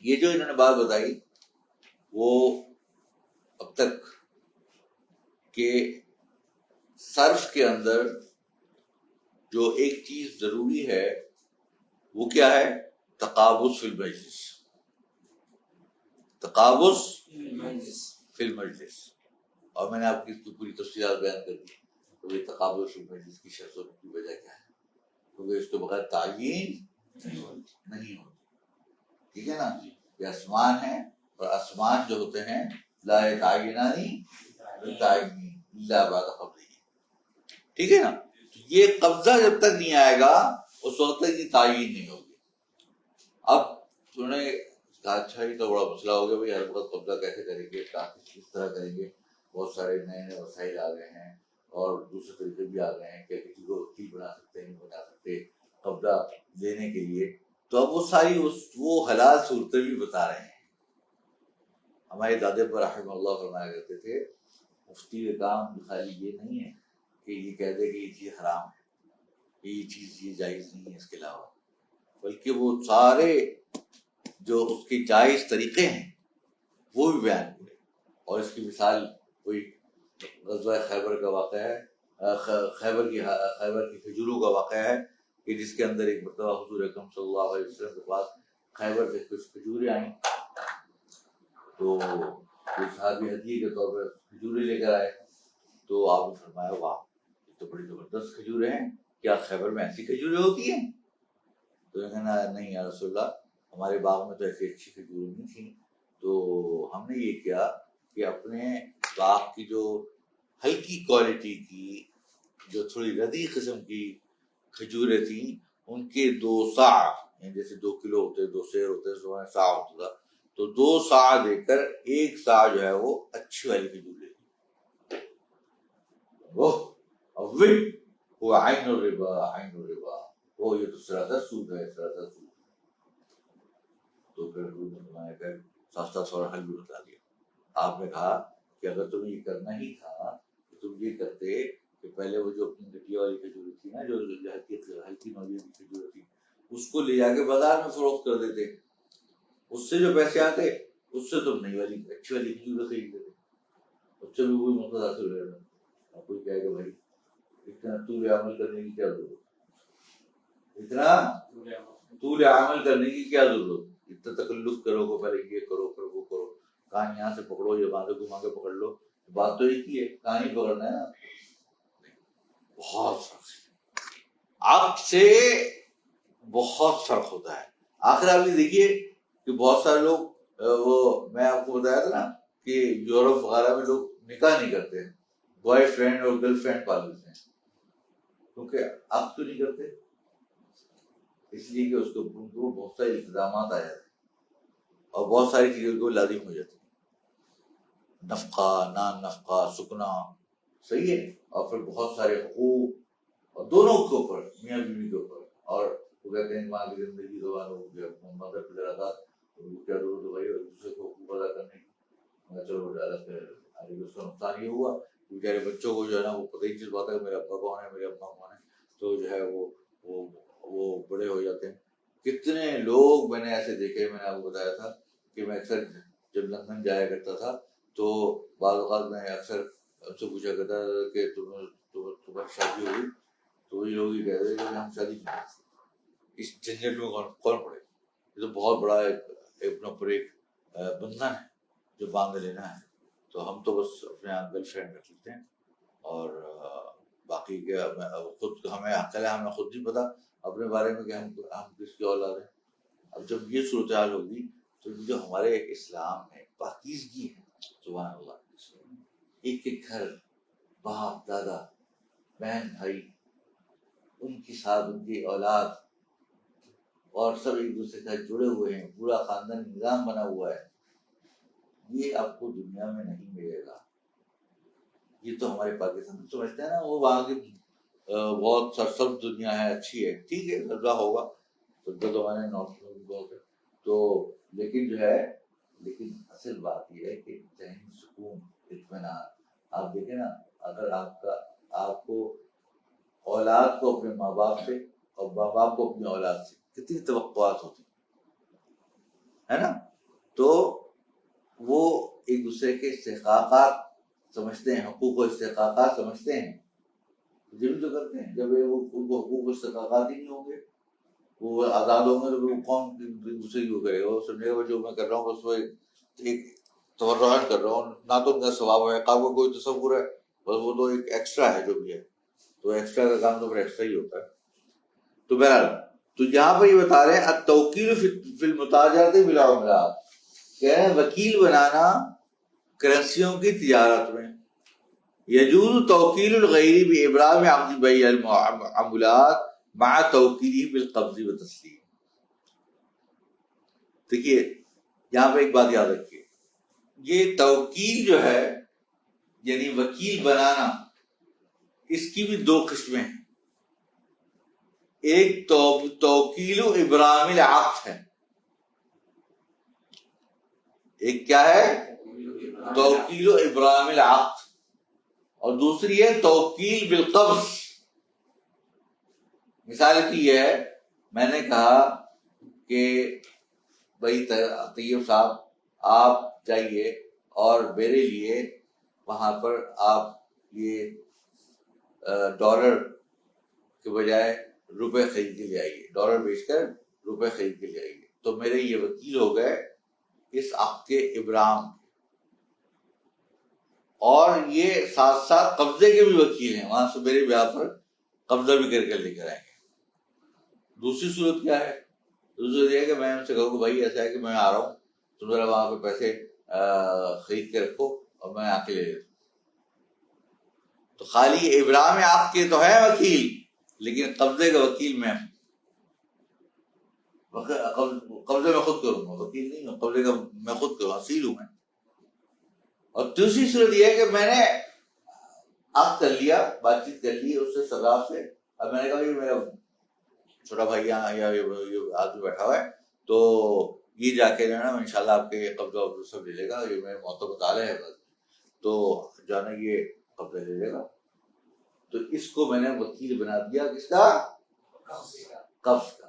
یہ جو انہوں نے بات بتائی وہ اب تک کہ صرف کے اندر جو ایک چیز ضروری ہے وہ کیا ہے؟ تقابض فی المجلس، تقابض فی المجلس. اور میں نے آپ کی اس کی پوری تفصیلات بیان کر دی. تو یہ تقابض فی المجلس کی شرطوں کی وجہ کیا ہے؟ کیونکہ اس کے بغیر تعیین نہیں ہوتی. ٹھیک ہے نا؟ یہ آسمان ہے، اور آسمان جو ہوتے ہیں لا یتعینانی بالتعین الا بعد قبضہ. ٹھیک ہے نا؟ یہ قبضہ جب تک نہیں آئے گا اس وقت تک یہ تعین نہیں ہوگی. اب انہوں نے کہا اچھا یہ تو بڑا مسئلہ ہو گیا بھائی، ہر وقت قبضہ کیسے کریں گے، کس طرح کریں گے؟ بہت سارے نئے نئے وسائل آ گئے ہیں اور دوسرے طریقے بھی آ گئے ہیں کہ کسی کو وکیل بنا سکتے ہیں، نہیں بنا سکتے قبضہ لینے کے لیے. تو اب وہ ساری وہ حلال صورتیں بھی بتا رہے ہیں. ہمارے دادے پر رحمہ اللہ فرمایا کرتے تھے مفتی کا کام خالی یہ نہیں ہے کہ یہ کہہ دے کہ یہ چیز حرام ہے، یہ چیز یہ جائز نہیں ہے اس کے علاوہ، بلکہ وہ سارے جو اس کے جائز طریقے ہیں وہ بھی بیان کرے. اور اس کی مثال کوئی غزوہ خیبر کا واقعہ ہے، خیبر کی کھجوروں کا واقعہ ہے کہ جس کے اندر ایک مرتبہ حضور اکرم صلی اللہ علیہ وسلم کے پاس خیبر سے کچھ کھجوریں آئیں. تو کوئی صحابی ہدیے کے طور پر کھجوریں لے کر آئے. تو آپ نے فرمایا واہ یہ تو بڑی زبردست کھجوریں ہیں، کیا خیبر میں ایسی کھجوریں ہوتی ہیں؟ تو یہ کہنا نہیں یا رسول اللہ ہمارے باغ میں تو ایسی اچھی کھجوریں نہیں تھیں. تو ہم نے یہ کیا کہ اپنے باغ کی جو ہلکی کوالٹی کی جو تھوڑی ردی قسم کی کھجوریں تھیں ان کے 2 صاع، یعنی جیسے 2 کلو ہوتے 2 سیر ہوتے صاع ہوتا تھا، تو 2 صاع دے کر 1 صاع جو ہے وہ اچھی والی کھجور لے لی. وہ عین الربا، عین الربا، وہ یہ تو سراسر سود ہے، سراسر سود. تو پھر ساتھ ساتھ تھوڑا حل بھی بتا دیا. آپ نے کہا کہ اگر تمہیں یہ کرنا ہی تھا تو تم یہ کرتے کہ پہلے وہ جو اپنی گٹیا والی کھجور تھی نا، جو ہلکی نوعیت کی کھجور تھی، اس کو لے جا کے بازار میں فروخت کر دیتے. اس سے جو پیسے آتے اس سے تم نئی والی اچھی والی کھجور خرید لیتے. اس سے بھی کوئی مقصد حاصل ہو جاتا. اب کوئی کہے کہ بھائی اتنا طول عمل کرنے کی کیا ضرورت، اتنا طول عمل کرنے کی کیا ضرورت، اتنا تکلف کرو گے، پہلے یہ کرو پھر وہ کرو، کہاں یہاں سے پکڑو یہ باندھے گھما کے پکڑ لو. بات تو ایک ہی ہے، کہاں ہی پکڑنا ہے نا. بہت فرق ہے، عقد سے بہت فرق ہوتا ہے. آخر آپ یہ دیکھیے کہ بہت سارے لوگ وہ میں آپ کو بتایا تھا نا کہ یورپ وغیرہ میں لوگ نکاح نہیں کرتے، بوائے فرینڈ اور گرل فرینڈ پال لیتے ہیں، کیونکہ عقد تو نہیں کرتے، اس لیے کہ اس کے اوپر بہت سارے التزامات آ جاتے ہیں اور بہت ساری چیزوں کو لازم ہو جاتی ہیں، نفقہ، نان نفقہ، سکنا، صحیح ہے، اور پھر بہت سارے حقوق اور دونوں کے اوپر، میاں بیوی کے اوپر. اور وہ کہتے ہیں ماں کی زندگی دوبارہ ہو گیا، مدر پہ ذرا تھا کیا ضرورت بھائی اور دوسرے کو حقوق ادا کرنے کی. چلو اس کا نقصان یہ ہوا کہ بیچارے بچوں کو جو ہے نا وہ پتہ ہی چل پاتا ہے میرے ابا کون ہے میرے ابا کون ہے. تو جو ہے وہ بڑے ہو جاتے ہیں. کتنے لوگ میں نے ایسے دیکھے، میں نے آپ کو بتایا تھا کہ میں اکثر جب لندن جایا کرتا تھا تو بعض اوقات میں اکثر ان سے پوچھا کرتا تھا کہ تمہاری شادی ہوئی؟ تو وہی لوگ یہ کہتے ہیں کہ ہم شادی نہیں کرتے، اس جھنجٹ میں کون پڑے. یہ تو بہت بڑا اپنے اوپر ایک بندھن ہے جو باندھ لینا ہے. تو ہم تو بس اپنے یہاں گرل فرینڈ رکھ لیتے ہیں اور باقی کیا خود ہمیں خود نہیں پتا اپنے بارے میں کہ ہم کس کی اولاد ہیں. اب جب یہ صورتحال ہوگی تو جو ہمارے اسلام میں پاکیزگی ہے، سبحان اللہ، ایک ایک گھر، باپ دادا بہن بھائی، ان کی ساتھ ان کی اولاد اور سب ایک دوسرے سے جڑے ہوئے ہیں، پورا خاندان نظام بنا ہوا ہے، یہ آپ کو دنیا میں نہیں ملے گا. یہ تو ہمارے پاکستان سمجھتے ہیں نا، وہ وہاں کی بہت سرسبز دنیا ہے، اچھی ہے، ٹھیک ہے، سبزہ ہوگا، سبزہ تو ہمارے نارتھ میں بھی بہت ہے. تو لیکن جو ہے، لیکن اصل بات یہ ہے کہ ذہنی سکون، اطمینان. آپ دیکھیں نا، اگر آپ کو اولاد کو اپنے ماں باپ سے اور ماں باپ کو اپنی اولاد سے کتنی توقعات ہوتی ہے نا. تو وہ ایک دوسرے کے استحقاقات سمجھتے ہیں، حقوق و استحقاقات سمجھتے ہیں، جب تو کرتے ہیں. جب وہ ان کو حقوق و استحقاقات ہی نہیں ہوں گے، وہ آزاد ہوں گے، تو وہ کون دوسرے کی وہ کرے گا؟ وہ سمجھے گا جو میں کر رہا ہوں بس وہ ایک تبرعات کر رہا ہوں، نہ تو ان کا ثواب و عقاب کا کوئی تصور ہے، بس وہ تو ایک ایکسٹرا ہے جو بھی ہے. تو ایکسٹرا کا کام تو پھر ایکسٹرا ہی ہوتا ہے. تو بہرحال تو یہاں پہ یہ بتا رہے ہیں التوکیل فی المتاجرات بالعملات، کہہ رہے ہیں وکیل بنانا کرنسیوں کی تجارت میں. یجوز توکیل الغیر بابرام عقد بیع المعاملات مع توکیلہ بالقبض والتسلیم. دیکھیے یہاں پہ ایک بات یاد رکھیے، یہ توکیل جو ہے یعنی وکیل بنانا، اس کی بھی دو قسمیں ہیں. ایک توکیل ابرام العقد ہے، ایک کیا ہے؟ توکیل ابرام العقد، اور دوسری ہے توکیل بالقبض. مثال کی یہ ہے، میں نے کہا کہ بھائی طیب صاحب آپ جائیے اور میرے لیے وہاں پر آپ یہ ڈالر کے بجائے روپے خرید کے لے آئیے، ڈالر بیچ کر روپے خرید کے لے آئیے. تو میرے یہ وکیل ہو گئے اس عقد کے ابرام، اور یہ ساتھ ساتھ قبضے کے بھی وکیل ہیں، وہاں سے میرے بیاہ پر قبضہ بھی کر کے لے کر آئیں گے. دوسری صورت کیا ہے؟ دوسری صورت یہ ہے کہ میں ان سے کہوں کہ بھائی ایسا ہے کہ میں آ رہا ہوں، تم ذرا وہاں پہ پیسے خرید کے رکھو اور میں آ کے لے لیتا ہوں. تو خالی ابرام آپ کے تو ہے وکیل، لیکن قبضے کا وکیل میں ہوں. قبضے میں خود کروں گا، وکیل نہیں ہوں، قبضے کا میں خود کروں، اصیل ہوں میں. اور دوسری صورت یہ ہے کہ میں نے عقد کر لیا، بات چیت کر لی اس سے سراف سے، اب میں نے کہا یہ میرا چھوٹا بھائی یہاں یا یہ آدمی بیٹھا ہوا ہے، تو یہ جا کے جو ہے نا ان شاء اللہ آپ کے قبضہ سب لے لے گا، یہ میرے معتبر مطالعہ ہے بس، تو جانا یہ قبضہ لے لے گا. تو اس کو میں نے وکیل بنا دیا، کس کا؟ قبض کا.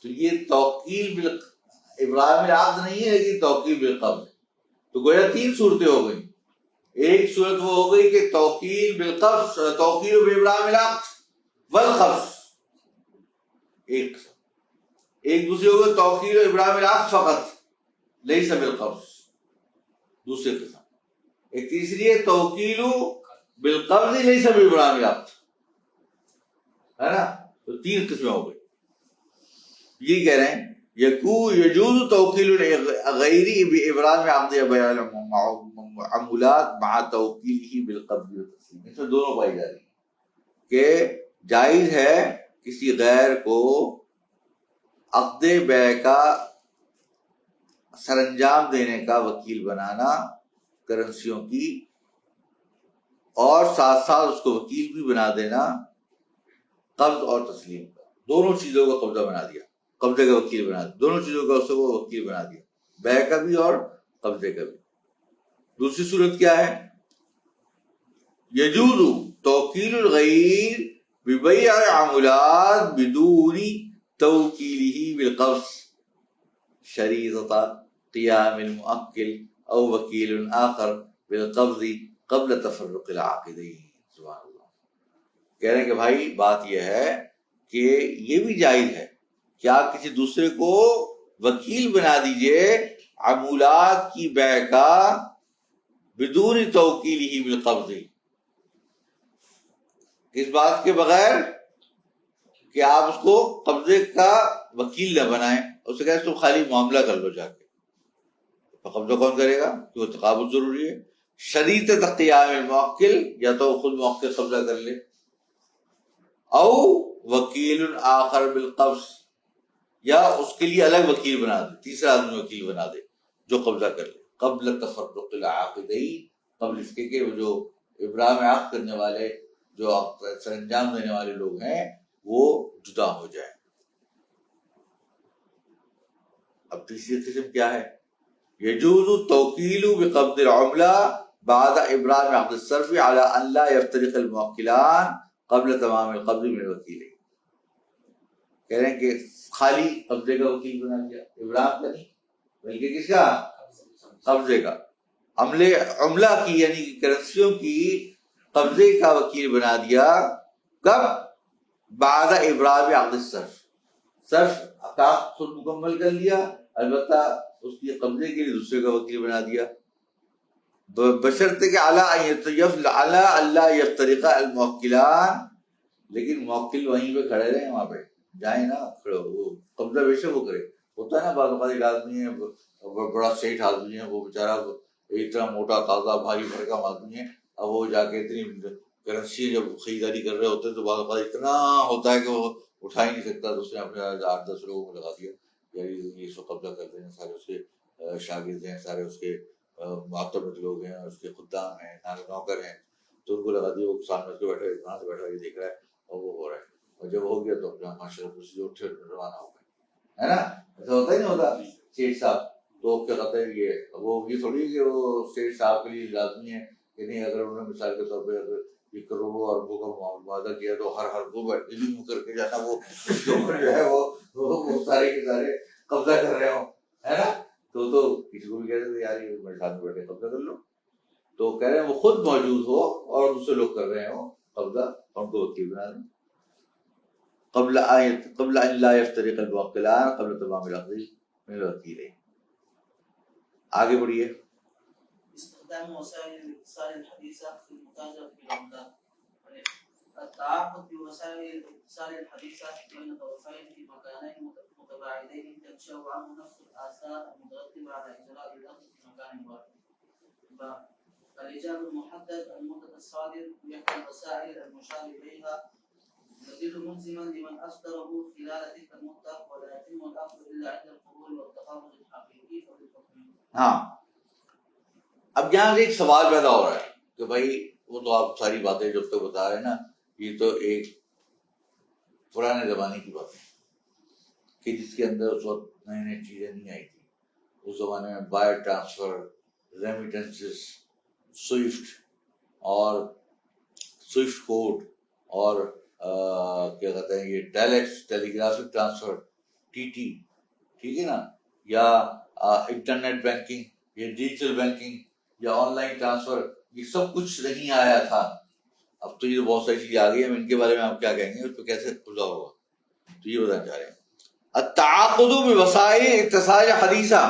تو یہ توکیل ابرام العقد نہیں ہے، یہ توکیل بالقبض. تو گویا تین صورتیں ہو گئی. ایک صورت وہ ہو گئی کہ توکیل بالقبض، توکیل بابرام العقد والقبض، ایک دوسری ہو گئی توکیل ابرام العقد فقط لیس بالقبض، دوسرے قسم. ایک تیسری ہے توکیل بالقبض لیس بابرام العقد، ہے نا؟ تو تین قسمیں ہو گئی. یہ کہہ رہے ہیں یجوز توکیل الغیر بابرام عقد بیع المعاملات مع توکیلہ بالقبض والتسلیم. اس میں دونوں پائی جا رہی ہیں کہ جائز ہے کسی غیر کو عقد بیع کا سر انجام دینے کا وکیل بنانا کرنسیوں کی، اور ساتھ ساتھ اس کو وکیل بھی بنا دینا قبض اور تسلیم کا. دونوں چیزوں کا قبضہ بنا دیا، قبضے کا وکیل بنا دیا، دونوں چیزوں کا اس کو وکیل بنا دیا، بیع کا بھی اور قبضے کا بھی. دوسری صورت کیا ہے؟ یجوز توکیل الغیر ببیع عملات بدون توکیلہ بالقبض شریطۃ قیام المؤکل او وکیل آخر بالقبض قبل تفرق العاقدین. سبحان اللہ. کہہ رہے ہیں کہ بھائی بات یہ ہے کہ یہ بھی جائز ہے کہ آپ کسی دوسرے کو وکیل بنا دیجئے عمولات کی بیع کا بدون توکیلہ بالقبض، اس بات کے بغیر کہ آپ اس کو قبضے کا وکیل نہ بنائیں، اس سے کہتے تم خالی معاملہ کر لو جا کے. تو قبضہ کون کرے گا؟ کیونکہ تقابض ضروری ہے. شریطۃ قیام الموکل، یا تو خود موکل قبضہ کر لے، او وکیل آخر بالقبض، یا اس کے لیے الگ وکیل بنا دے، تیسرا آدمی وکیل بنا دے جو قبضہ کر لے قبل تفرق العاقدین، قبل اس کے کہ وہ جو ابرام عقد کرنے والے، جو سر انجام دینے والے لوگ ہیں، وہ جدا ہو جائیں. اب تیسری قسم کیا ہے؟ یجوز توکیل بقبض العملہ بعد ابرام عقد الصرف على ان لا يفترق الموکلان قبل تمام القبض من الوکیل. کہہ رہے ہیں کہ خالی قبضے کا وکیل بنا دیا، ابرام کا نہیں، بلکہ کس کا؟ قبضے کا. عملہ کی یعنی کرنسیوں کی قبضے کا وکیل بنا دیا. کب؟ بعد ابراز عقد الصرف. صرف عقد خود مکمل کر لیا، البتہ اس کی قبضے کے لیے دوسرے کا وکیل بنا دیا. بشرط کہ اعلیٰ اللہ یفترق الموکلان، لیکن موکل وہیں پہ کھڑے رہے، وہاں پہ جائیں نا، کھڑے وہ قبضہ بے شک وہ کرے. ہوتا ہے نا بعض اوقات ایک آدمی ہے بڑا سیٹھ آدمی ہے، وہ بیچارہ اتنا موٹا تازہ بھاری بھرکم آدمی ہے، اب وہ جا کے اتنی کرنسی جب خریداری کر رہے ہوتے ہیں تو بعض اوقات اتنا ہوتا ہے کہ وہ اٹھا ہی نہیں سکتا، تو اس نے اپنے 8-10 لوگوں کو لگا دیا، یار یہ اس کو قبضہ کر دیں. سارے اس کے شاگرد ہیں، سارے اس کے معتمد لوگ ہیں، اس کے خدام ہیں، نوکر ہیں، تو ان کو لگا دیا. وہ سامنے اس کے بیٹھا کہاں سے بیٹھا یہ دیکھ رہا ہے، اور وہ ہو رہا ہے. اور جب ہو گیا تو اپنا ماشاء اللہ جو اٹھے روانہ ہو گئے، ہے نا. ایسا ہوتا ہی نہیں ہوتا شیخ صاحب. تو کیا کہتے ہیں یہ تھوڑی کہ وہ شیخ صاحب کے لیے لازمی ہے کہ نہیں، اگر انہوں نے مثال کے طور پہ اگر یہ کروڑوں اربوں کا معاہدہ کیا تو ہر کو علم کر کے جانا وہ جو ہے وہ سارے کے سارے قبضہ کر رہے ہوں، ہے نا. تو کسی کو بھی کہتے تھے یار یہ میرے ساتھ میں بیٹھے قبضہ کر لو. تو کہہ رہے ہیں وہ خود موجود ہو اور دوسرے لوگ کر رہے ہوں قبضہ، ان کو وکیل بنا دیں. قبل ان لا يفترق الموکلان قبل تمام العقد من الوکیلین. آگے بڑھیے. استخدام وسائل الاتصال الحديثة في المتاجرة بالعملات. التعاقد بوسائل الاتصال الحديثة بين طرفين في مكانين متباعدين تنشأ عنه نفس الآثار المترتبة على إجراء الأخذ في مكان واحد. الإيجاب المحدد المدة الصادر بإحدى الوسائل المشار إليها يزيد ملزما لمن أصدره خلال تلك المدة، ولا يتم الأخذ إلا عند القبول والتقابل الحقيقي فبالحكم. ہاں، اب یہاں سے ایک سوال پیدا ہو رہا ہے کہ بھائی وہ تو آپ ساری باتیں جب تک بتا رہے ہیں نا، یہ تو ایک پرانے زمانے کی بات ہے کہ جس کے اندر اس وقت نئی نئی چیزیں نہیں آئی تھی. اس زمانے میں وائر ٹرانسفر، ریمیٹنسز، سوئفٹ اور سوئفٹ کوڈ اور کیا کہتے ہیں یہ ٹیلیکس، ٹیلی گرافک ٹرانسفر، TT، ٹھیک ہے نا، یا انٹرنیٹ بینکنگ یا ڈیجیٹل بینکنگ یا آن لائن ٹرانسفر، یہ سب کچھ نہیں آیا تھا. اب تو یہ بہت ساری چیزیں آ گئی ہیں، ان کے بارے میں آپ کیا کہیں گے، اس پہ کیسے کھلا ہوگا، تو یہ بتانا چاہ رہے ہیں. التعاقد بوسائل اتصال حدیثہ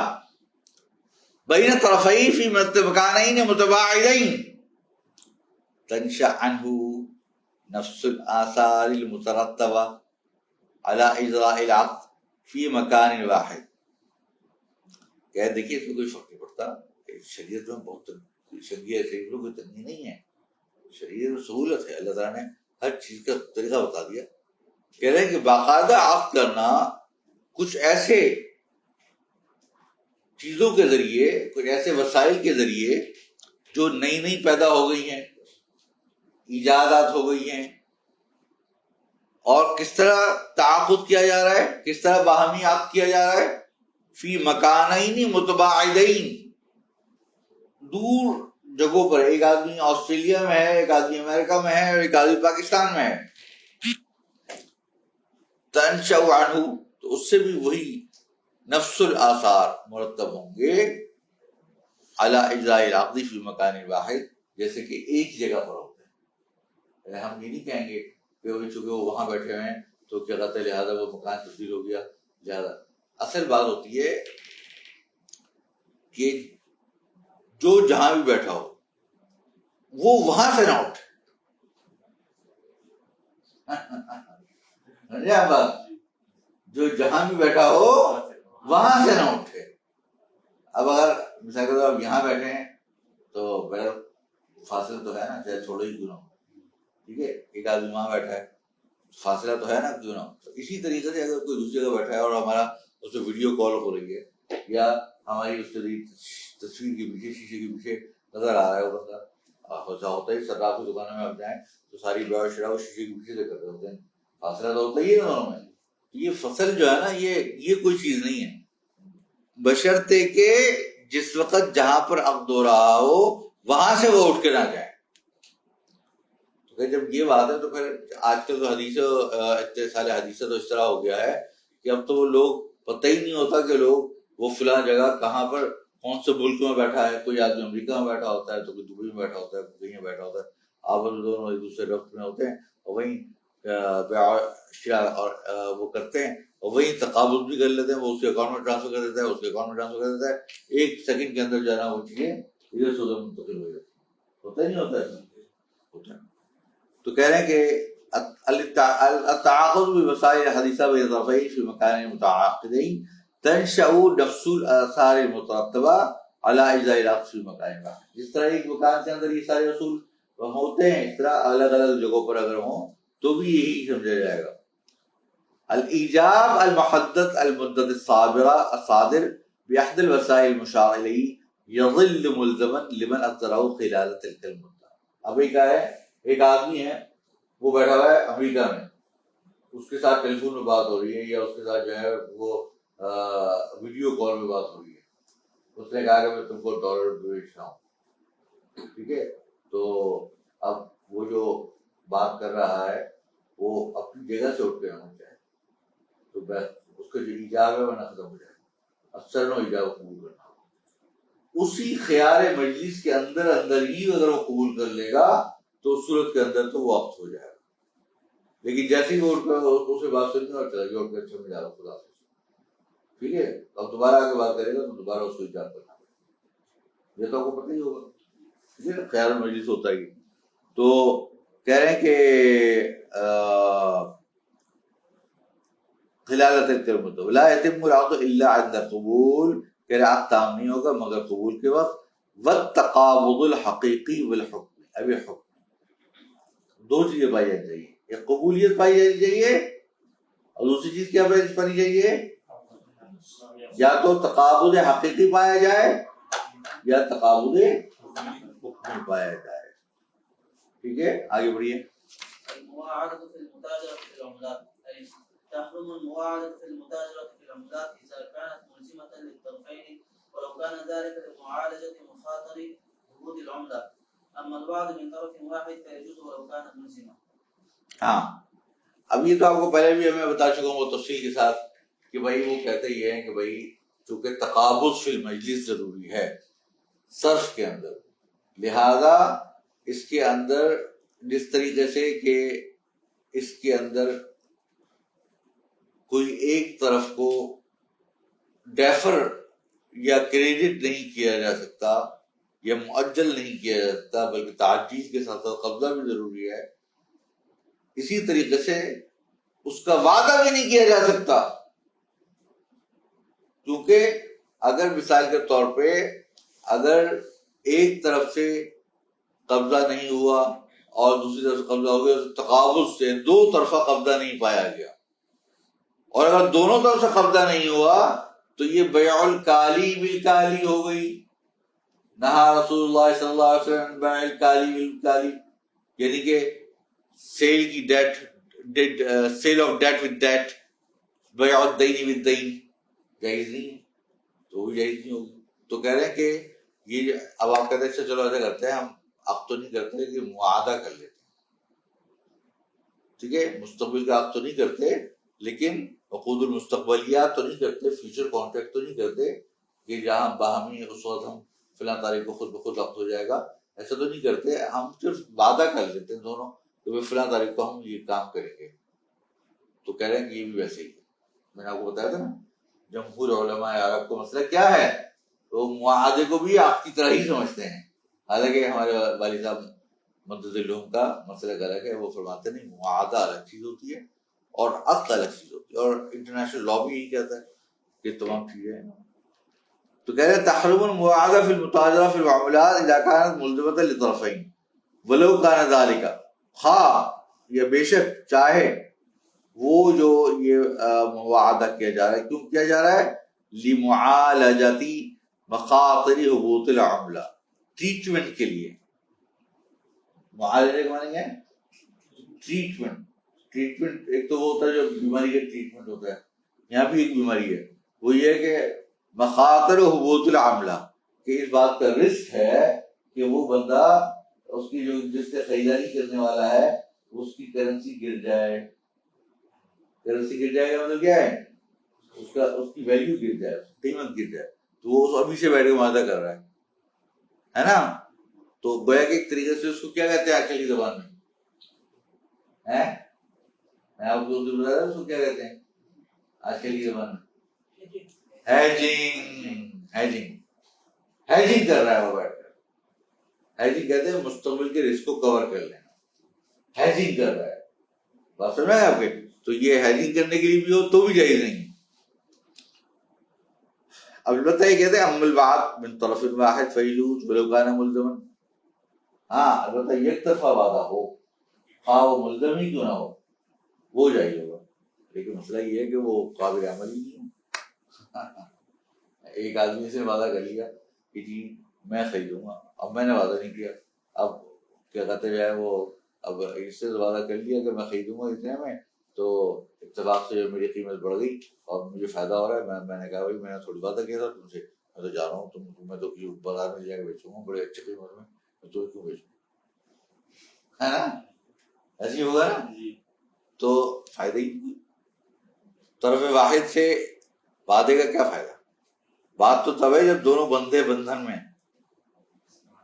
بین طرفین فی مکانین متباعدین تنشأ عنہ نفس الآثار المترتبہ علی اجراء العقد فی مکان واحد. کہ دیکھیے اس میں کوئی فرق نہیں پڑتا، شریعت میں بہت شریعت میں کوئی تنگی نہیں ہے، شریعت میں سہولت ہے. اللہ تعالیٰ نے ہر چیز کا طریقہ بتا دیا. کہہ رہے ہیں کہ باقاعدہ عقد کرنا کچھ ایسے چیزوں کے ذریعے، کچھ ایسے وسائل کے ذریعے جو نئی نئی پیدا ہو گئی ہیں، ایجادات ہو گئی ہیں. اور کس طرح تعاقد کیا جا رہا ہے، کس طرح باہمی عقد کیا جا رہا ہے، فی مکانین متباعدین، دور جگہوں پر. ایک آدمی آسٹریلیا میں ہے، ایک آدمی امریکہ میں ہے، اور ایک آدمی پاکستان میں ہے. تنشأ عنہ، تو اس سے بھی وہی نفس الآثار مرتب ہوں گے علی اجراء العقد فی مکان واحد، جیسے کہ ایک جگہ پر ہوتے ہیں. ہم یہ نہیں کہیں گے کہ وہ چونکہ وہ وہاں بیٹھے ہوئے ہیں تو کیا کہتے ہیں لہٰذا وہ مکان تبدیل ہو گیا. لہٰذا اصل بات ہوتی ہے کہ جو جہاں بھی بیٹھا ہو وہ وہاں سے نہ اٹھے. بات جو جہاں بھی بیٹھا ہو وہاں سے نہ اٹھے. اب اگر مثال کے طور پر آپ یہاں بیٹھے ہیں تو بڑا فاصلہ تو ہے نا، چاہے تھوڑا ہی کیوں نہ ہو، ٹھیک ہے. ایک آدمی وہاں بیٹھا ہے، فاصلہ تو ہے نا کیوں نہ ہو. اسی طریقے سے اگر کوئی دوسری جگہ بیٹھا ہے اور ہمارا اس سے ویڈیو کال ہو رہی ہے یا ہماری اس تصویر کے پیچھے، شیشے کے پیچھے نظر آ رہا ہے وہ بندہ، ہوتا ہی سردار کی دکانوں میں آپ جائیں تو ساری بیع و شراء وہ شیشے کے پیچھے سے کر رہے ہوتے ہیں. فاصلہ تو ہوتا ہی ہے دونوں میں. یہ فصل جو ہے نا یہ کوئی چیز نہیں ہے، بشرطے کہ جس وقت جہاں پر عقد ہو رہا ہو وہاں سے وہ اٹھ کے نہ جائے. تو جب یہ بات ہے تو پھر آج کل تو حدیث اتصال حدیثہ تو اس طرح ہو گیا ہے کہ اب تو وہ لوگ پتہ ہی نہیں ہوتا کہ لوگ وہ فلاں جگہ کہاں پر کون سے ملک میں بیٹھا ہے. کوئی آدمی امریکہ میں بیٹھا ہوتا ہے تو کوئی دبئی میں بیٹھا ہوتا ہے, کوئی کہیں بیٹھا ہوتا ہے, آپس میں دونوں ایک دوسرے رفت میں ہوتے ہیں اور وہیں اور وہ کرتے ہیں اور وہیں تقابض بھی کر لیتے ہیں. وہ اس کے اکاؤنٹ میں ٹرانسفر کر دیتا ہے, اس کے اکاؤنٹ میں ٹرانسفر کر دیتا ہے, ایک سیکنڈ کے اندر جو ہے نا وہ چیزیں ادھر سے ادھر منتقل ہو جاتی ہیں. ہوتا ہی نہیں ہوتا ہے, ہوتا ہے. تو کہہ رہے ہیں کہ التعاقد بوسائل حدیثہ بالاضافی فی مکان متعاقدین تنشأ نفس الاثار المترتبہ علی اجزاء العقد فی مکان واحد. جس طرح ایک مکان کے اندر یہ سارے اصول ہوتے ہیں, اس طرح الگ الگ جگہوں پر اگر ہوں تو بھی یہی سمجھا جائے گا. الایجاب المحدد المدت الصادر باحد الوسائل المشار الیہ یظل ملزما لمن اقتراه خلال تلك المدة. اب ایک ہے, ایک آدمی ہے وہ بیٹھا ہوا ہے امریکہ میں, اس کے ساتھ ٹیلی فون میں بات ہو رہی ہے یا اس کے ساتھ جو ہے وہ ویڈیو کال میں بات ہو رہی ہے. اس نے کہا کہ میں تم کو ڈالر بھیج رہا ہوں, ٹھیک ہے. تو اب وہ جو بات کر رہا ہے وہ اپنی جگہ سے اٹھ کے ہونا چاہے تو بس اس کا جو ایجاب ہے وہ نہ ختم ہو جائے. اکثر نو ایجاب قبول کرنا اسی خیار مجلس کے اندر اندر ہی اگر وہ قبول کر لے گا تو اس صورت کے اندر تو وہ وقت ہو جائے گا. لیکن جیسے ہی وہ اسے بات سننے اور چلا گیا اٹھ کے اچھا میں جا رہا ہوں خدا سے, ٹھیک ہے, اب دوبارہ آ کے بات کرے گا تو دوبارہ اس کو ایجاب کرنا پڑے گا. یہ تو آپ کو پتہ ہی ہوگا, ٹھیک ہے نا, خیال مجلس ہوتا ہی. تو کہہ رہے ہیں کہ خلالت الکلمۃ لا يتم العقد الا عند قبول, کہ عقد تام نہیں ہوگا مگر قبول کے وقت. والتقابض الحقیقی والحکم, ابھی حکم دو چیزیں پائی جانی چاہیے, ایک قبولیت پائی جانی چاہیے اور دوسری چیز کیا پانی چاہیے, یا تو تقابض حقیقی پایا جائے یا تقابض حکم پایا جائے. ٹھیک ہے, آگے بڑھیے. المواعدة في المتاجرة في العملات أي تحرم المواعدة في المتاجرة في العملات إذا كانت ملزمة للطرفين ولو كان ذلك لمعالجة مخاطر وجود العملة. أما الوعد من طرف واحد فيجوز ولو كان ملزما. ہاں, اب یہ تو آپ کو پہلے بھی ہمیں بتا چکا ہوں وہ تفصیل کے ساتھ کہ بھائی وہ کہتے یہ ہیں کہ بھائی چونکہ تقابض فی المجلس ضروری ہے صرف کے اندر, لہذا اس کے اندر جس طریقے سے کہ اس کے اندر کوئی ایک طرف کو ڈیفر یا کریڈٹ نہیں کیا جا سکتا یا مؤجل نہیں کیا جا سکتا بلکہ تعجیل کے ساتھ ساتھ قبضہ بھی ضروری ہے, اسی طریقے سے اس کا وعدہ بھی نہیں کیا جا سکتا. کیونکہ اگر مثال کے طور پہ اگر ایک طرف سے قبضہ نہیں ہوا اور دوسری طرف سے قبضہ ہو گیا تو تقابض سے دو طرفہ قبضہ نہیں پایا گیا, اور اگر دونوں طرف سے قبضہ نہیں ہوا تو یہ بیع الکالی بالکالی ہو گئی. نہا رسول اللہ صلی اللہ علیہ وسلم بیع الکالی بالکالی, یعنی کہ سیل کی date sale of date with date, بیع الدین بالدین جائز نہیں, تو وہ جائز نہیں ہوگی. تو کہہ رہے ہیں کہ یہ اب آپ کہتے ہیں اچھا چلو ایسا کرتے ہیں, ہم عقد تو نہیں کرتے کہ معاہدہ کر لیتے ہیں, ٹھیک ہے, مستقبل کا عقد تو نہیں کرتے لیکن عقود المستقبلیات تو نہیں کرتے, فیوچر کانٹریکٹ تو نہیں کرتے کہ جہاں باہمی اس وقت ہم فلاں تاریخ کو خود بخود عقد ہو جائے گا, ایسا تو نہیں کرتے. ہم صرف وعدہ کر لیتے ہیں دونوں کہ فلاں تاریخ کو ہم یہ کام کریں گے. تو کہہ رہے ہیں کہ یہ بھی ویسے ہی ہے. میں نے آپ کو بتایا تھا نا جمہور علماء عرب کو مسئلہ کیا ہے, وہ معاہدے کو بھی آپ کی طرح ہی سمجھتے ہیں. حالانکہ ہمارے والد صاحب مدد العلوم کا مسئلہ الگ ہے, وہ فرماتے نہیں معاہدہ الگ چیز ہوتی ہے اور عقد الگ چیز ہوتی ہے, اور انٹرنیشنل لا بھی یہی کہتا ہے کہ تمام چیزیں ہیں. تو کہہ رہے تحرم المواعدہ فی المتاجرہ فی المعاملات اذا كانت ملزمۃ للطرفین ولو كان ذلك, ہاں یہ بے شک چاہے وہ جو یہ معاہدہ کیا جا رہا ہے, کیوں کیا جا رہا ہے, لمعالجۃ مخاطر حبوط العملہ, ٹریٹمنٹ کے لیے. معالجہ کے معنی کیا ہے, ٹریٹمنٹ. ٹریٹمنٹ ایک تو وہ ہوتا ہے جو بیماری کا ٹریٹمنٹ ہوتا ہے, یہاں بھی ایک بیماری ہے, وہ یہ ہے کہ مخاطر حبوط العملہ, کہ اس بات کا رسک ہے کہ وہ بندہ اس کی جو جس سے خریداری کرنے والا ہے اس کی کرنسی گر جائے. کرنسی گر جائے گا مطلب کیا ہے, اس کی ویلیو گر جائے، قیمت گر جائے، تو وہ ابھی سے بیٹھ کے معاہدہ کر رہا ہے نا. تو گویا کہ ایک طریقے سے اس کو کیا کہتے ہیں آج کل کی زبان میں؟ میں آپ کو اردو بتا رہا ہوں، اس کو کیا کہتے ہیں آج کل کی زبان میں؟ ہیجنگ کر رہا ہے وہ بیٹھ کر. ہیجنگ کہتے ہیں مستقبل کے رسک کو کور کر لینا. ہیجنگ کر رہا ہے، بات سمجھ میں آپ کے؟ تو یہ ہیجنگ کرنے کے لیے بھی ہو تو بھی جائز نہیں. اب البتہ یہ کہتے ہیں ام الوعد من طرف واحد فیجوز ولو کان ملزما. ہاں البتہ یک طرفہ وعدہ ہو، خواہ وہ ملزم ہی کیوں نہ ہو، وہ جائز ہوگا. لیکن مسئلہ یہ ہے کہ وہ قابل عمل ہی نہیں ہے. ایک آدمی سے وعدہ کر لیا کہ جی میں خریدوں گا، اب میں نے وعدہ نہیں کیا، اب کیا کہتے جو ہے وہ اب اس سے وعدہ کر لیا کہ میں خریدوں گا اتنے میں، تو اتفاق سے میری قیمت بڑھ گئی اور مجھے فائدہ ہو رہا ہے. میں نے کہا بھائی میں نے تھوڑی وعدہ کیا تھا تم سے، میں تو جا رہا ہوں، میں تو کسی بازار میں جا کے بیچوں گا بڑے اچھے قیمت میں تو کیوں بیچوں، ہے نا؟ ایسے ہی ہوگا نا. تو فائدہ ہی نہیں. طرف واحد سے وعدے کا کیا فائدہ؟ بات تو تب ہے جب دونوں بندے بندھن میں،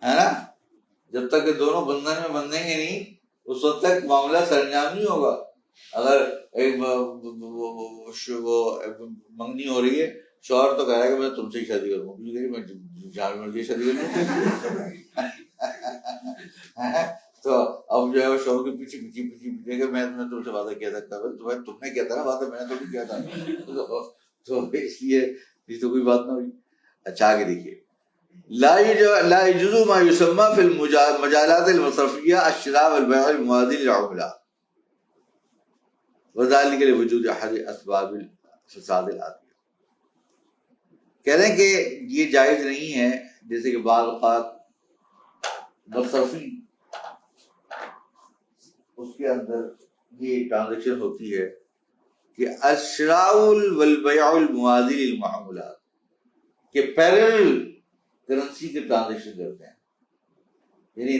ہے نا؟ جب تک کہ دونوں بندھن میں بندھیں گے نہیں اس وقت تک معاملہ سرانجام نہیں ہوگا. اگر ایک منگنی ہو رہی ہے، شوہر تو کہہ رہا ہے کہ میں تم سے ہی شادی کروں گا، میں جہاں مرضی شادی کروں. تو اب جو ہے وہ شوہر کے پیچھے کہ میں تم سے وعدہ کیا تھا، تم نے کیا تھا نا وعدہ، میں نے تو نہیں کیا تھا. تو اس لیے یہ تو کوئی بات نہ ہوئی. اچھا آگے دیکھیے، لا يجوز ما يسمى في المجالات المصرفية الشراء والبيع الموازي للعملات وذلك لوجود احد اسباب الفساد الآتية. کہہ رہے ہیں کہ یہ جائز نہیں ہے، جیسے کہ بعض اوقات مصرفی اس کے اندر یہ ٹرانزیکشن ہوتی ہے کہ الشراء والبيع الموازي للمعاملات، کہ پیرل کرنسی کے ٹرانزیکشن کرتے ہیں. یعنی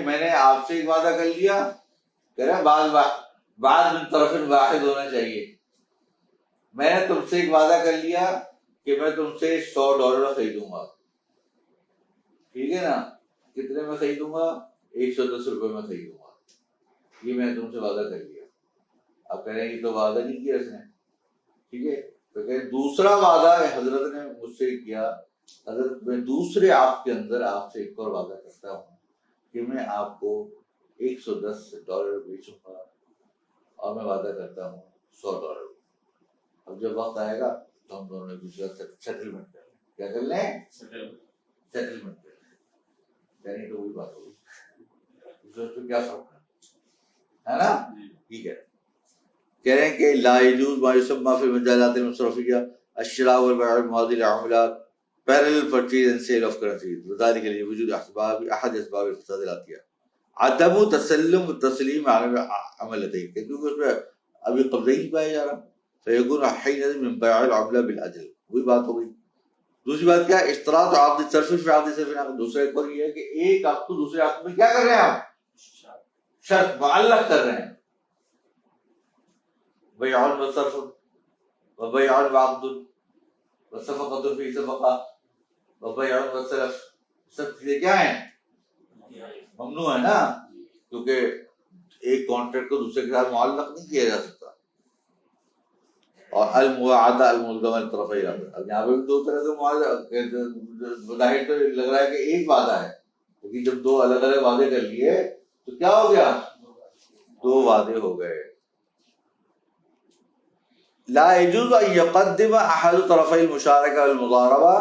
میں نے آپ سے ایک وعدہ کر لیا، کہہ رہے بعض من طرف واحد ہونا چاہیے. میں نے تم سے ایک وعدہ کر لیا کہ میں تم سے $100 خریدوں گا، ٹھیک ہے نا؟ کتنے میں خریدوں گا؟ $110 میں خریدوں گا. یہ میں نے تم سے وعدہ کر لیا. اب کہہ رہے ہیں کہ تو وعدہ نہیں کیا اس نے، ٹھیک ہے؟ تو کہ دوسرا وعدہ حضرت نے مجھ سے کیا، حضرت میں دوسرے آپ کے اندر آپ سے ایک اور وعدہ کرتا ہوں کہ میں آپ کو $110 بیچوں گا اور میں وعدہ کرتا ہوں $100. اب جب وقت آئے گا تو ہم دونوں ایک دوسرے سے سیٹلمنٹ کر لیں. کیا کر لیں؟ سیٹلمنٹ کر لیں. یعنی تو وہی بات ہوگی، اس پہ کیا فرق ہے نا؟ ٹھیک ہے. کہہ رہے ہیں کہ لا يجوز ما يسمى في المجالات المصرفية الشراء والبيع الموازي للعملات parallel purchase and sale of currencies وذلك لوجود احد اسباب الفساد الآتية عدم تسلم التسلیم عملتين، کیونکہ اس میں ابھی قبضہ ہی نہیں پایا جا رہا. فيكون حينئذ من بيع العملة بالأجل. وہی بات ہو گئی. دوسری بات کیا؟ اشتراط عقد الصرف في عقد الصرف. دوسرا ایک اور یہ ہے کہ ایک عقد کو دوسرے عقد میں کیا کر رہے ہیں آپ؟ شرط معلق کر رہے ہیں. بیع وصرف وبيع وعقد وصفقة في صفقة وبيع وسلف، سب چیزیں کیا ہیں؟ ممنوع ہے نا، کیونکہ ایک کانٹریکٹ کو دوسرے کے ساتھ معلق نہیں کیا جا سکتا. اور المواعدہ الملزمہ الطرفین. اب یہاں پہ بھی دو طرح سے معاہدہ، ظاہر تو لگ رہا ہے کہ ایک وعدہ ہے، لیکن جب دو الگ الگ وعدے کر لیے تو کیا ہو گیا؟ دو وعدے ہو گئے. لا يجوز ان يقدم احد طرفي المشاركه والمضاربه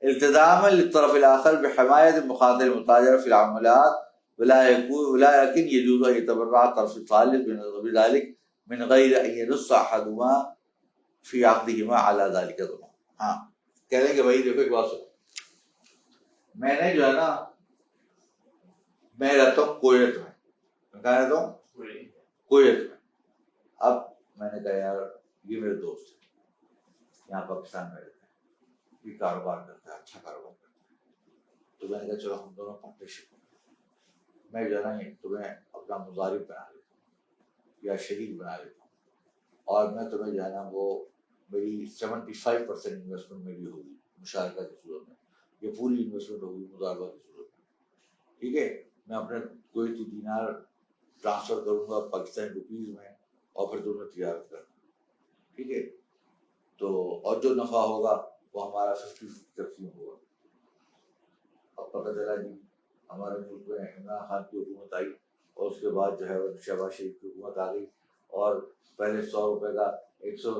التزاما للطرف الاخر بحمايه مخاطر المتاجر في العملات ولكن يجوز ان يتبرع الطرف الثالث بذلك من غير ان ينص احدهما في عقدهما على ذلك. ہاں کہہ رہے ہیں کہ بھائی دیکھو ایک بات سنو، میں نے جو ہے نا، میں رہتا ہوں کویت میں. کہاں رہتا ہوں؟ کویت میں. اب میں نے کہا یار یہ میرے دوست ہے یہاں پاکستان میں رہتے ہیں، یہ کاروبار کرتا ہے، اچھا کاروبار کرتا ہے. تو میں نے کہا چلو ہم دونوں پارٹنرشپ کریں. میں جو ہے نا تمہیں اپنا مضارب بنا لیتا ہوں یا شریک بنا لیتا ہوں، اور میں تمہیں جو ہے نا وہ میری 75% انویسٹمنٹ میری ہوگی مشارکہ کی صورت میں، یہ پوری انویسٹمنٹ ہوگی مضاربہ کی صورت میں، ٹھیک ہے. میں اپنے کوئی تو دینار ٹرانسفر کروں گا پاکستانی روپیز میں اور پھر دونوں تجارت کرنا، ٹھیک ہے. تو اور جو نفع ہوگا وہ ہمارا 50-50 تقسیم ہوگا. اب پتہ چلا جی ہمارے ملک میں عمران خان کی حکومت آئی اور اس کے بعد جو ہے وہ شہباز شریف کی حکومت آ گئی، اور پہلے 100 روپے کا 100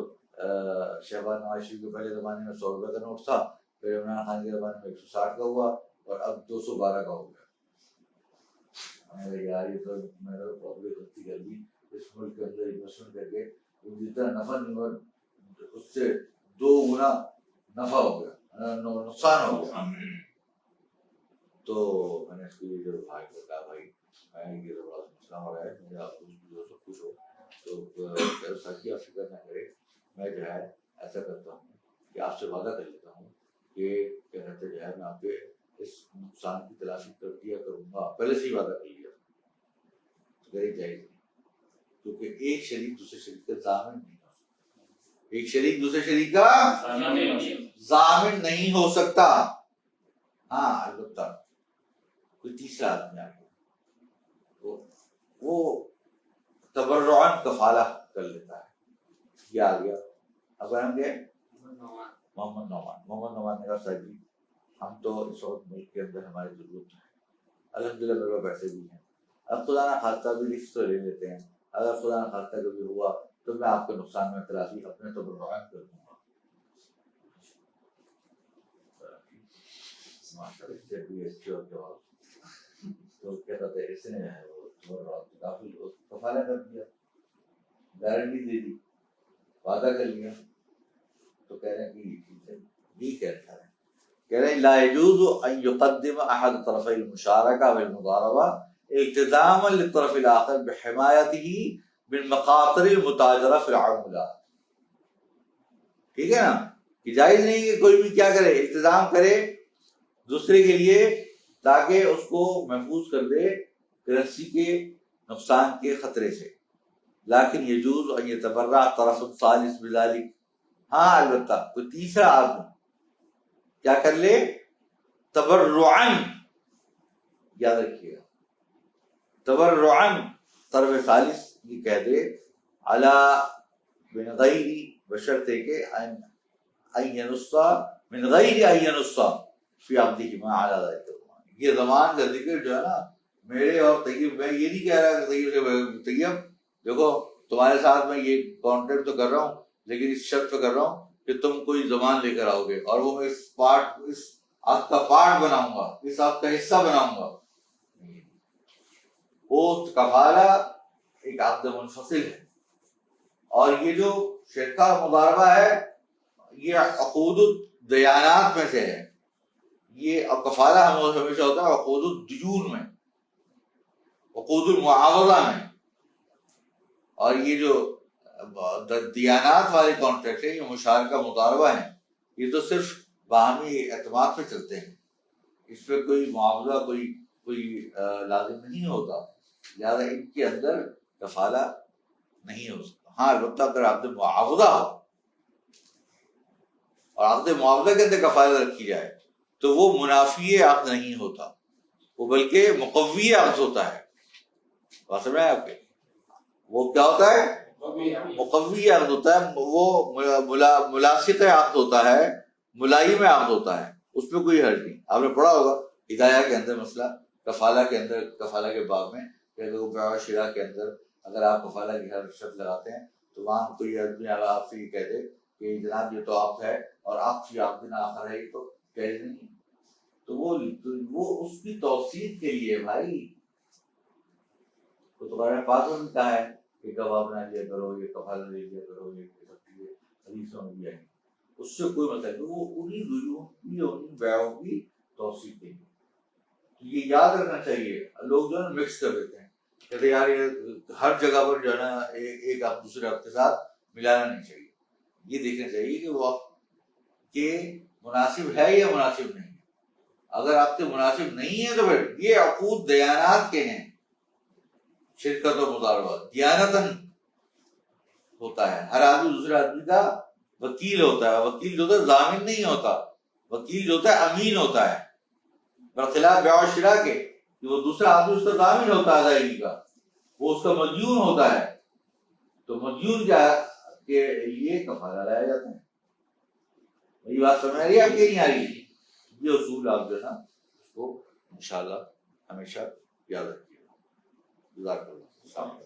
شہباز نواز شریف کے پہلے زمانے میں 100 روپے کا نوٹ تھا، پھر عمران خان کے زمانے میں 160 کا ہوا اور اب 212 کا ہو گیا. یار یہ تو میں نے پبلک غلطی کر دی، اس ملک کے اندر انویسٹمنٹ کر کے جتنا نفع نہیں ہوا اس سے 2 گنا نفع ہو گیا، نقصان ہو گیا. تو میں نے اس کے لیے جو بھائی کو کہا بھائی میں یہ بڑا مسئلہ ہو رہا ہے، مجھے آپ جو سب کچھ ہو تو ساتھی آپ فکر نہ کرے، میں جو ہے ایسا کرتا ہوں کہ آپ سے وعدہ کر لیتا ہوں کہ کیا کہتے جو ہے میں آپ کے اس نقصان کی تلافی کر دیا کروں گا. پہلے سے ہی وعدہ کر لیا غیر جائز نہیں، کیونکہ ایک شریک دوسرے شریک کا ضامن نہیں ہو سکتا، ایک شریک دوسرے شریک کا ضامن نہیں ہو سکتا. ہاں البتہ کوئی تیسرا آدمی آ گیا وہ تبرعاً کفالہ کر لیتا ہے. یہ آ گیا اب ہم گئے محمد نعمان نے کہا سر جی ہم تو اس وقت ملک کے اندر ہماری ضرورت ہے، الحمدللہ میرے پاس پیسے بھی ہیں، اب خدا نہ خواستہ بھی رسک تو لے لیتے ہیں، اگر خدا نہ خواستہ کبھی ہوا تو میں آپ کے نقصان میں تلافی اپنے تبرعاً کر دوں گا. تو کیا کہتے ہیں اس نے کافی کفالہ کر دیا، گارنٹی دے دی، وعدہ کر لیا. تو کہہ رہے ہیں کہ یہ کہہ رہے ہیں لا يجوز ان يقدم احد طرفي المشاركه والمضاربه التزاما للطرف الاخر بحمايته من مخاطر المتاجره في العملات. ٹھیک ہے نا، کہ جائز نہیں کہ کوئی بھی کیا کرے، التزام کرے دوسرے کے لیے تاکہ اس کو محفوظ کر دے کرنسی کے نقصان کے خطرے سے. لیکن یجوز ان یتبرع طرف ثالث بذلك، ہاں البتہ کوئی تیسرا آدمی کیا کر لے، تبرعاً، یاد رکھیے گا تبرعاً طرف ثالث یہ کہہ دے علی من غیر بشرطے کہ ان ینص من غیر ان ینص فی عقدہما علی ذلک. یہ زمان کا ذکر جو ہے نا میرے اور طیب، میں یہ نہیں کہہ رہا کہ طیب سے طیب دیکھو تمہارے ساتھ میں یہ کانٹریکٹ تو کر رہا ہوں لیکن اس شرط پہ کر رہا ہوں کہ تم کوئی زمان لے کر آؤ گے اور وہ میں اس عقد کا پارٹ بناؤں گا، اس عقد کا حصہ بناؤں گا. وہ کفالہ ایک عقد منفصل ہے، اور یہ جو شرکہ مضاربہ ہے یہ عقود الدیانات میں سے ہے. یہ کفالہ ہمیشہ ہوتا ہے عقود الدیون میں، عقود المعاوضہ میں، اور یہ جو دیانات والے کانٹریکٹ ہیں یہ مشارکہ مضاربہ ہیں، یہ تو صرف باہمی اعتماد پہ چلتے ہیں، اس پہ کوئی معاوضہ کوئی لازم نہیں ہوتا، لہٰذا ان کے اندر کفالہ نہیں ہو سکتا. ہاں البتہ اگر عقد معاوضہ ہو اور عقد معاوضہ کے اندر کفالہ رکھی جائے تو وہ منافی عقد نہیں ہوتا، وہ بلکہ مقوی عقد ہوتا ہے. بات سمجھ میں آپ کے، وہ کیا ہوتا ہے، مقوی عقد ہوتا ہے، وہ ملاصق عقد ہوتا ہے، ملائم عقد ہوتا ہے، اس پہ کوئی حرج نہیں. آپ نے پڑھا ہوگا ہدایہ کے اندر مسئلہ کفالہ کے اندر، کفالہ کے باب میں کہ بیع و شراء کے اندر اگر آپ کفالہ کی ہر شرط لگاتے ہیں تو وہاں کوئی آدمی اگر آپ سے یہ کہہ دے کہ جناب یہ تو آپ ہے اور آپ فی عقد آخر ہے، یہ تو جائز نہیں، تو وہ اس کی توثیق کے لیے بھائی تو قرآن پاک میں بھی کہا ہے کہ گواہ بنا لیا کرو، یہ کفالہ لے لیا کرو، یہ سب چیزیں حدیثوں میں بھی آئی، اس سے کوئی مسئلہ نہیں. وہ انہیں ضروروں کی اور ان بیعوں کی توثیق کے لیے. تو یہ یاد رکھنا چاہیے. لوگ جو ہے نا مکس کر دیتے ہیں، کہتے یار یہ ہر جگہ پر جو ہے نا ایک آپ دوسرے آپ کے ساتھ ملانا نہیں چاہیے. یہ دیکھنا چاہیے کہ وہ کہ مناسب ہے یا مناسب نہیں ہے. اگر آپ کے مناسب نہیں ہے تو پھر یہ عقود دیانات کے ہیں، شرکت و مضاربہ دیانتاً ہوتا ہے، ہر آدمی دوسرے آدمی کا وکیل ہوتا ہے. وکیل جو ہوتا ہے ضامن نہیں ہوتا، وکیل جو ہوتا ہے امین ہوتا ہے، برخلاف بیع و شراء کے کہ وہ دوسرا آدمی اس کا ضامن ہوتا ہے ادائیگی کا، وہ اس کا مدیون ہوتا ہے. تو مدیون کے لیے کفارہ لایا جاتا ہے. یہ بات سمجھ آ رہی ہے آپ کی نہیں آ رہی؟ یہ اصول آپ جو ہے نا اس کو انشاءاللہ ہمیشہ یاد رکھیے گا. جزاک اللہ.